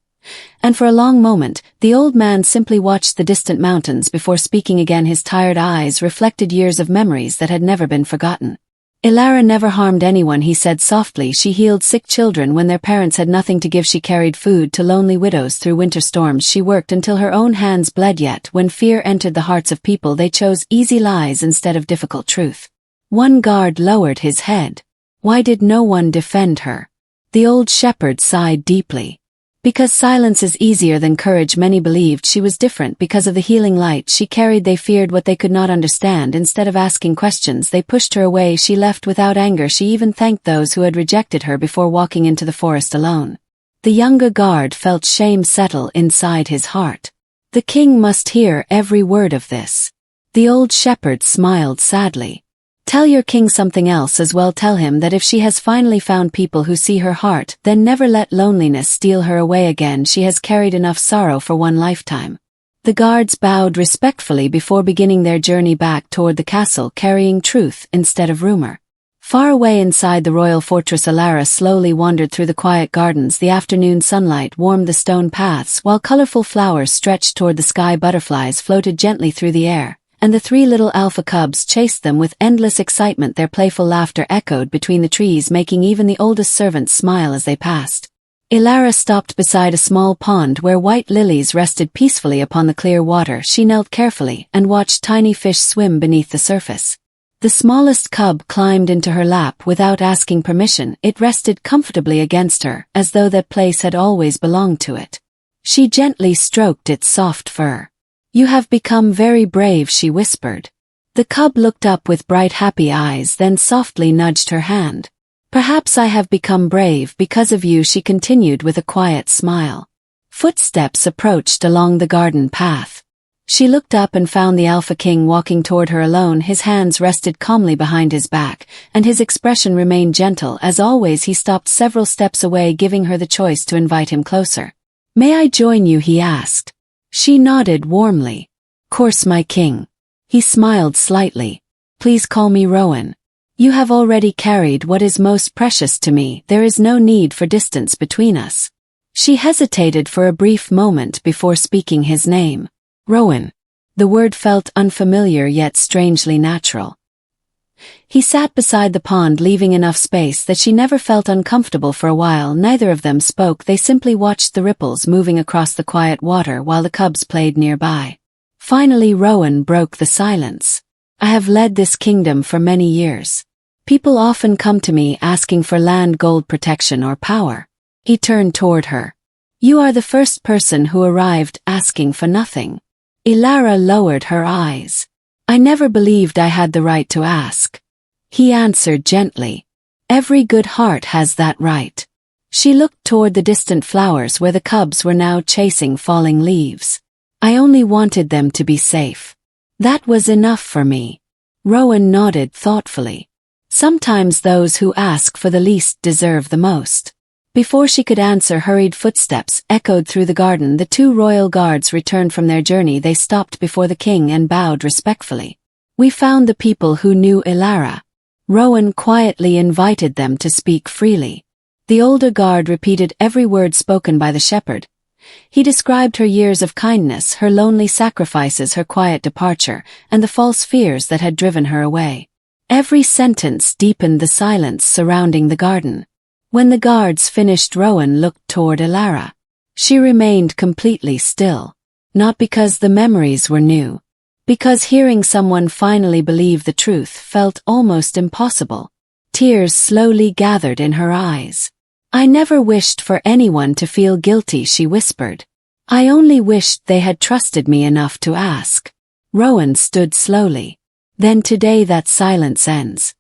Speaker 1: And for a long moment, the old man simply watched the distant mountains before speaking again. His tired eyes reflected years of memories that had never been forgotten. Elara never harmed anyone, he said softly. She healed sick children when their parents had nothing to give. She carried food to lonely widows through winter storms. She worked until her own hands bled. Yet when fear entered the hearts of people, they chose easy lies instead of difficult truth. One guard lowered his head. Why did no one defend her? The old shepherd sighed deeply. Because silence is easier than courage. Many believed she was different because of the healing light she carried. They feared what they could not understand. Instead of asking questions, they pushed her away. She left without anger. She even thanked those who had rejected her before walking into the forest alone. The younger guard felt shame settle inside his heart. The king must hear every word of this. The old shepherd smiled sadly. Tell your king something else as well. Tell him that if she has finally found people who see her heart, then never let loneliness steal her away again. She has carried enough sorrow for one lifetime. The guards bowed respectfully before beginning their journey back toward the castle, carrying truth instead of rumor. Far away inside the royal fortress, Elara slowly wandered through the quiet gardens. The afternoon sunlight warmed the stone paths while colorful flowers stretched toward the sky. Butterflies floated gently through the air, and the three little alpha cubs chased them with endless excitement. Their playful laughter echoed between the trees, making even the oldest servants smile as they passed. Elara stopped beside a small pond where white lilies rested peacefully upon the clear water. She knelt carefully and watched tiny fish swim beneath the surface. The smallest cub climbed into her lap without asking permission. It rested comfortably against her, as though that place had always belonged to it. She gently stroked its soft fur. You have become very brave, she whispered. The cub looked up with bright, happy eyes, then softly nudged her hand. Perhaps I have become brave because of you, she continued with a quiet smile. Footsteps approached along the garden path. She looked up and found the Alpha King walking toward her alone. His hands rested calmly behind his back, and his expression remained gentle. As always, he stopped several steps away, giving her the choice to invite him closer. May I join you, he asked. She nodded warmly. Course, my king. He smiled slightly. Please call me Rowan. You have already carried what is most precious to me. There is no need for distance between us. She hesitated for a brief moment before speaking his name. Rowan. The word felt unfamiliar yet strangely natural. He sat beside the pond, leaving enough space that she never felt uncomfortable. For a while, neither of them spoke. They simply watched the ripples moving across the quiet water while the cubs played nearby. Finally, Rowan broke the silence. I have led this kingdom for many years. People often come to me asking for land, gold, protection, or power. He turned toward her. You are the first person who arrived asking for nothing. Elara lowered her eyes. I never believed I had the right to ask. He answered gently. Every good heart has that right. She looked toward the distant flowers where the cubs were now chasing falling leaves. I only wanted them to be safe. That was enough for me. Rowan nodded thoughtfully. Sometimes those who ask for the least deserve the most. Before she could answer, hurried footsteps echoed through the garden. The two royal guards returned from their journey. They stopped before the king and bowed respectfully. We found the people who knew Elara. Rowan quietly invited them to speak freely. The older guard repeated every word spoken by the shepherd. He described her years of kindness, her lonely sacrifices, her quiet departure, and the false fears that had driven her away. Every sentence deepened the silence surrounding the garden. When the guards finished, Rowan looked toward Elara. She remained completely still. Not because the memories were new. Because hearing someone finally believe the truth felt almost impossible. Tears slowly gathered in her eyes. I never wished for anyone to feel guilty, she whispered. I only wished they had trusted me enough to ask. Rowan stood slowly. Then today that silence ends.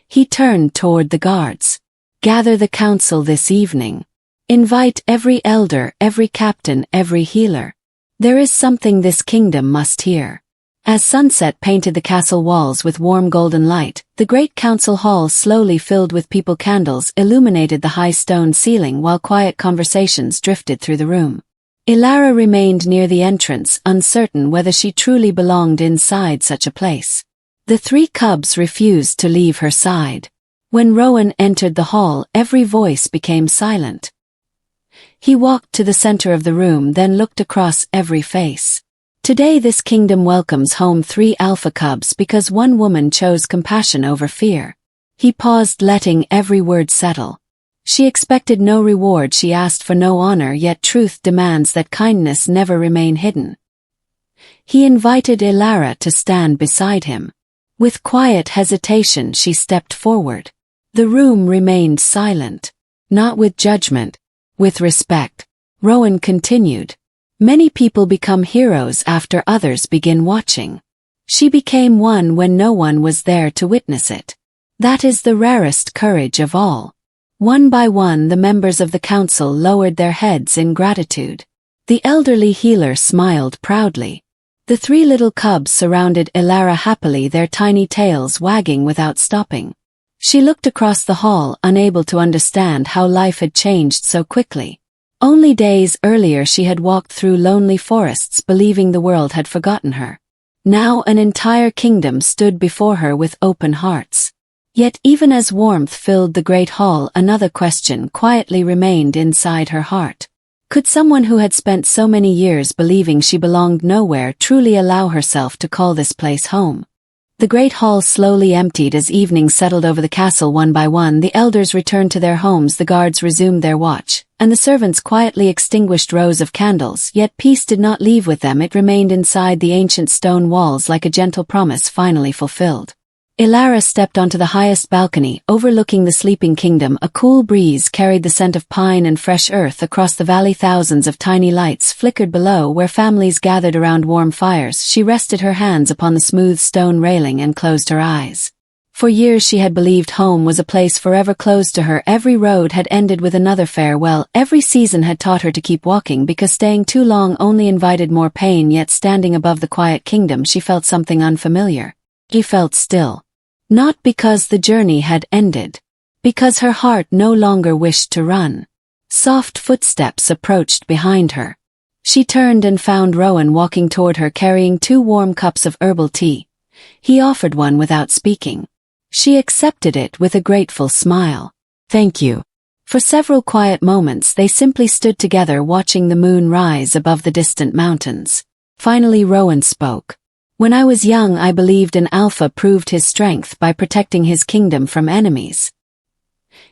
Speaker 1: He turned toward the guards. Gather the council this evening. Invite every elder, every captain, every healer. There is something this kingdom must hear. As sunset painted the castle walls with warm golden light, the great council hall slowly filled with people. Candles illuminated the high stone ceiling while quiet conversations drifted through the room. Elara remained near the entrance, uncertain whether she truly belonged inside such a place. The three cubs refused to leave her side. When Rowan entered the hall, every voice became silent. He walked to the center of the room, then looked across every face. Today this kingdom welcomes home 3 alpha cubs because one woman chose compassion over fear. He paused, letting every word settle. She expected no reward, she asked for no honor, yet truth demands that kindness never remain hidden. He invited Elara to stand beside him. With quiet hesitation she stepped forward. The room remained silent. Not with judgment, with respect. Rowan continued. Many people become heroes after others begin watching. She became one when no one was there to witness it. That is the rarest courage of all. One by one the members of the council lowered their heads in gratitude. The elderly healer smiled proudly. The 3 little cubs surrounded Elara happily, their tiny tails wagging without stopping. She looked across the hall, unable to understand how life had changed so quickly. Only days earlier she had walked through lonely forests believing the world had forgotten her. Now an entire kingdom stood before her with open hearts. Yet even as warmth filled the great hall, another question quietly remained inside her heart. Could someone who had spent so many years believing she belonged nowhere truly allow herself to call this place home? The great hall slowly emptied as evening settled over the castle. One by one the elders returned to their homes, the guards resumed their watch, and the servants quietly extinguished rows of candles, yet peace did not leave with them. It remained inside the ancient stone walls like a gentle promise finally fulfilled. Elara stepped onto the highest balcony, overlooking the sleeping kingdom. A cool breeze carried the scent of pine and fresh earth across the valley. Thousands of tiny lights flickered below where families gathered around warm fires. She rested her hands upon the smooth stone railing and closed her eyes. For years she had believed home was a place forever closed to her. Every road had ended with another farewell. Every season had taught her to keep walking because staying too long only invited more pain. Yet standing above the quiet kingdom she felt something unfamiliar. She felt still. Not because the journey had ended. Because her heart no longer wished to run. Soft footsteps approached behind her. She turned and found Rowan walking toward her carrying 2 warm cups of herbal tea. He offered one without speaking. She accepted it with a grateful smile. Thank you. For several quiet moments they simply stood together watching the moon rise above the distant mountains. Finally Rowan spoke. When I was young I believed an alpha proved his strength by protecting his kingdom from enemies.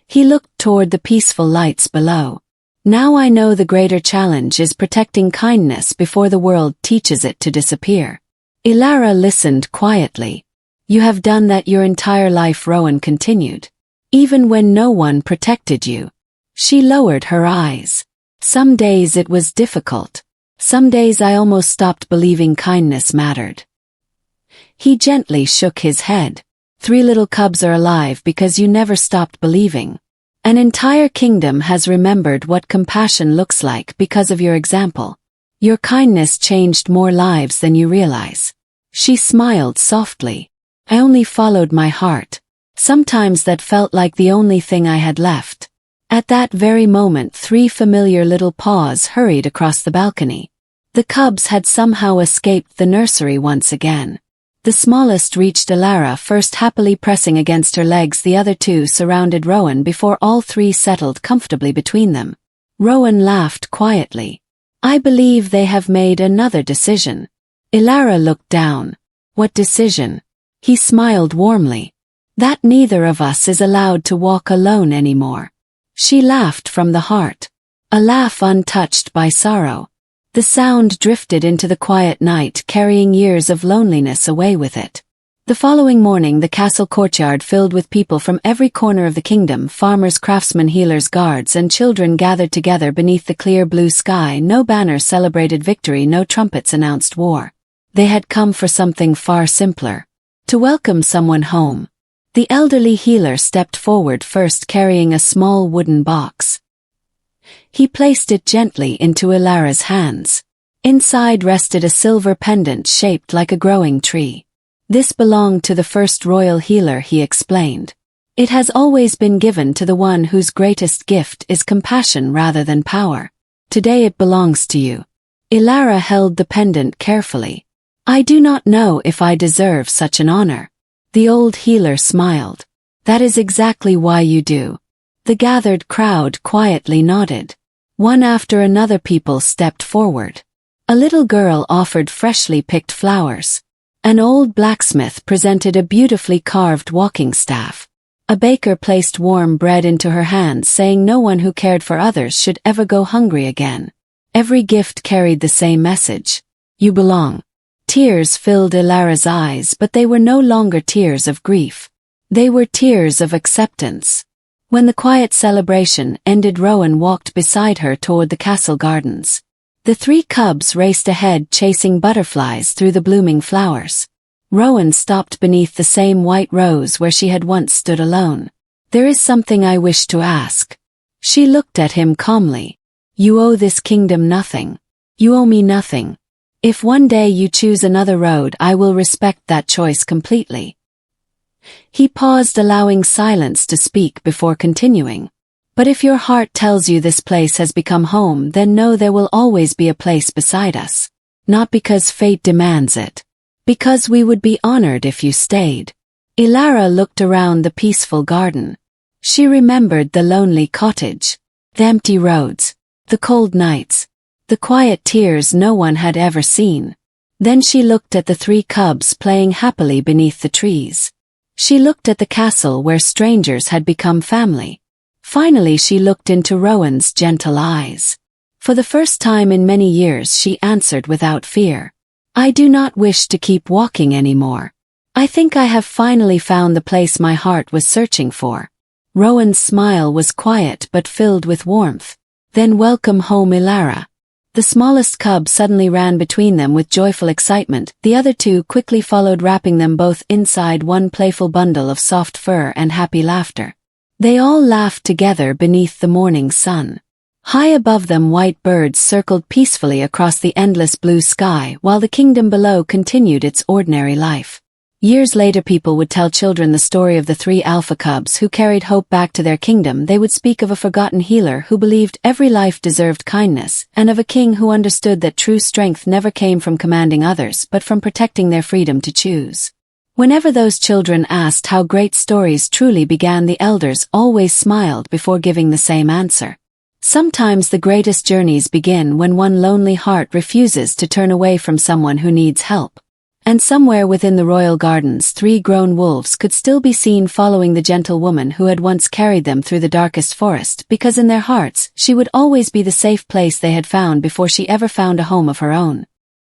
Speaker 1: He looked toward the peaceful lights below. Now I know the greater challenge is protecting kindness before the world teaches it to disappear. Elara listened quietly. You have done that your entire life, Rowan continued. Even when no one protected you. She lowered her eyes. Some days it was difficult. Some days I almost stopped believing kindness mattered. He gently shook his head. 3 little cubs are alive because you never stopped believing. An entire kingdom has remembered what compassion looks like because of your example. Your kindness changed more lives than you realize. She smiled softly. I only followed my heart. Sometimes that felt like the only thing I had left. At that very moment 3 familiar little paws hurried across the balcony. The cubs had somehow escaped the nursery once again. The smallest reached Elara first, happily pressing against her legs. The other 2 surrounded Rowan before all 3 settled comfortably between them. Rowan laughed quietly. I believe they have made another decision. Elara looked down. What decision? He smiled warmly. That neither of us is allowed to walk alone anymore. She laughed from the heart. A laugh untouched by sorrow. The sound drifted into the quiet night, carrying years of loneliness away with it. The following morning the castle courtyard filled with people from every corner of the kingdom. Farmers, craftsmen, healers, guards, and children gathered together beneath the clear blue sky. No banners celebrated victory, no trumpets announced war. They had come for something far simpler. To welcome someone home. The elderly healer stepped forward first, carrying a small wooden box. He placed it gently into Elara's hands. Inside rested a silver pendant shaped like a growing tree. This belonged to the first royal healer, he explained. It has always been given to the one whose greatest gift is compassion rather than power. Today it belongs to you. Elara held the pendant carefully. I do not know if I deserve such an honor. The old healer smiled. That is exactly why you do. The gathered crowd quietly nodded. One after another people stepped forward. A little girl offered freshly picked flowers. An old blacksmith presented a beautifully carved walking staff. A baker placed warm bread into her hands, saying no one who cared for others should ever go hungry again. Every gift carried the same message. You belong. Tears filled Elara's eyes, but they were no longer tears of grief. They were tears of acceptance. When the quiet celebration ended, Rowan walked beside her toward the castle gardens. The three cubs raced ahead, chasing butterflies through the blooming flowers. Rowan stopped beneath the same white rose where she had once stood alone. There is something I wish to ask. She looked at him calmly. You owe this kingdom nothing. You owe me nothing. If one day you choose another road, I will respect that choice completely. He paused, allowing silence to speak before continuing. But if your heart tells you this place has become home, then know there will always be a place beside us. Not because fate demands it. Because we would be honored if you stayed. Elara looked around the peaceful garden. She remembered the lonely cottage, the empty roads, the cold nights, the quiet tears no one had ever seen. Then she looked at the three cubs playing happily beneath the trees. She looked at the castle where strangers had become family. Finally she looked into Rowan's gentle eyes. For the first time in many years she answered without fear. I do not wish to keep walking anymore. I think I have finally found the place my heart was searching for. Rowan's smile was quiet but filled with warmth. Then welcome home, Elara. The smallest cub suddenly ran between them with joyful excitement. The other two quickly followed, wrapping them both inside one playful bundle of soft fur and happy laughter. They all laughed together beneath the morning sun. High above them, white birds circled peacefully across the endless blue sky, while the kingdom below continued its ordinary life. Years later, people would tell children the story of the three alpha cubs who carried hope back to their kingdom. They would speak of a forgotten healer who believed every life deserved kindness, and of a king who understood that true strength never came from commanding others but from protecting their freedom to choose. Whenever those children asked how great stories truly began, the elders always smiled before giving the same answer. Sometimes the greatest journeys begin when one lonely heart refuses to turn away from someone who needs help. And somewhere within the royal gardens, three grown wolves could still be seen following the gentle woman who had once carried them through the darkest forest, because in their hearts she would always be the safe place they had found before she ever found a home of her own.